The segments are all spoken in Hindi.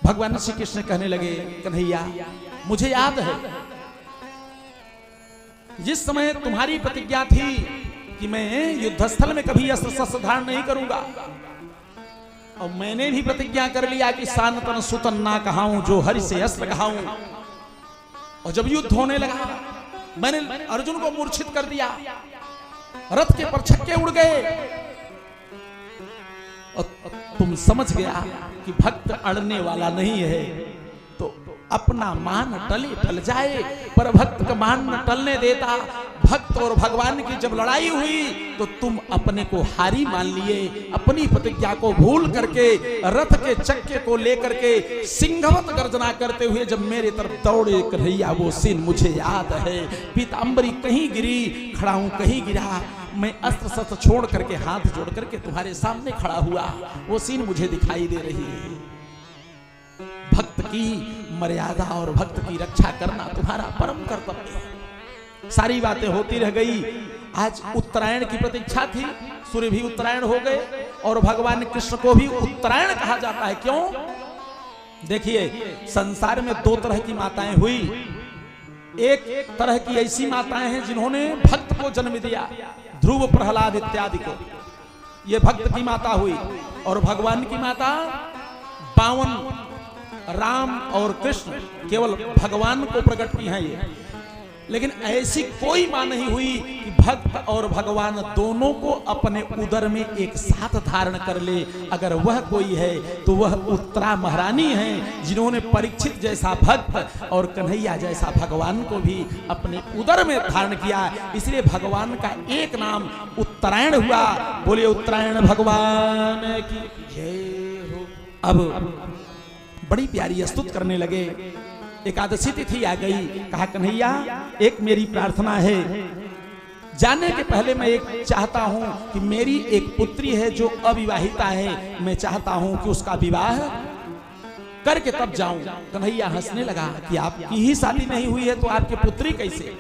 भगवान श्री कृष्ण कहने लगे, कन्हैया मुझे याद है जिस समय तुम्हारी प्रतिज्ञा थी कि मैं युद्धस्थल में कभी अस्त्र शस्त्र धारण नहीं करूंगा, और मैंने भी प्रतिज्ञा कर लिया कि सानतन सुतन ना कहाऊं, जो हरि से अस्त्र कहाऊं। और जब युद्ध होने लगा मैंने अर्जुन को मूर्छित कर दिया, रथ के परछक्के उड़ गए, और तुम समझ गया कि भक्त अड़ने वाला नहीं है, तो अपना मान टले टल जाए, पर भक्त का मान न टलने देता। भक्त और भगवान की जब लड़ाई हुई तो तुम अपने को हारी मान लिए, अपनी प्रतिज्ञा को भूल करके रथ के चक्के को लेकर के सिंहवत गर्जना करते हुए जब मेरे तरफ दौड़े कन्हैया, वो सीन मुझे याद है। पीतांबरी कहीं गिरी, खड़ा हूं कहीं गिरा, मैं अस्त्र शस्त्र छोड़ करके हाथ जोड़ करके तुम्हारे सामने खड़ा हुआ, वो सीन मुझे दिखाई दे रही है। भक्त की मर्यादा और भक्त की रक्षा करना तुम्हारा परम कर्तव्य है। सारी बातें होती रह गई। आज उत्तरायण की प्रतीक्षा थी, सूर्य भी उत्तरायण हो गए, और भगवान कृष्ण को भी उत्तरायण कहा जाता है। क्यों? देखिए, संसार में दो तरह की माताएं हुई। एक तरह की ऐसी माताएं हैं जिन्होंने भक्त को जन्म दिया, ध्रुव प्रहलाद इत्यादि को, ये भक्त की माता हुई। और भगवान की माता 52 राम और कृष्ण केवल भगवान को प्रकट की हैं ये। लेकिन ऐसी कोई मां नहीं हुई कि भक्त और भगवान दोनों को अपने उदर में एक साथ धारण कर ले। अगर वह कोई है तो वह उत्तरा महारानी है, जिन्होंने परीक्षित जैसा भक्त और कन्हैया जैसा भगवान को भी अपने उदर में धारण किया। इसलिए भगवान का एक नाम उत्तरायण हुआ। बोलिए उत्तरायण भगवान की जय हो। अब बड़ी प्यारी स्तुति करने लगे। एकादशी तिथि आ गई, कहा कन्हैया एक मेरी प्रार्थना है, जाने के पहले मैं एक चाहता हूं कि मेरी एक पुत्री है जो अविवाहिता है, मैं चाहता हूं कि उसका विवाह करके तब जाऊं। कन्हैया हंसने लगा कि आपकी ही शादी नहीं हुई है तो आपकी पुत्री कैसे?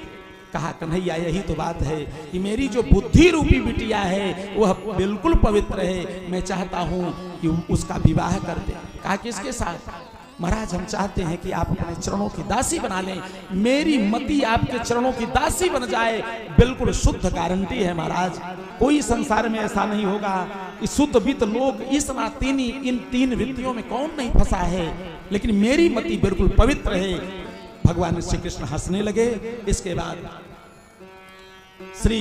कहा कन्हैया यही तो बात है कि मेरी जो बुद्धि रूपी बिटिया है वह बिल्कुल पवित्र है, मैं चाहता हूं कि उसका विवाह कर दे। कहा किसके साथ? महाराज हम चाहते हैं कि आप अपने चरणों की दासी बना लें, मेरी मति आपके चरणों की दासी बन जाए। बिल्कुल शुद्ध गारंटी है महाराज, कोई संसार में ऐसा नहीं होगा कि शुद्ध वित्त लोग इस नातीनी इन 3 वृत्तियों में कौन नहीं फंसा है, लेकिन मेरी मति बिल्कुल पवित्र है। भगवान श्री कृष्ण हंसने लगे। इसके बाद श्री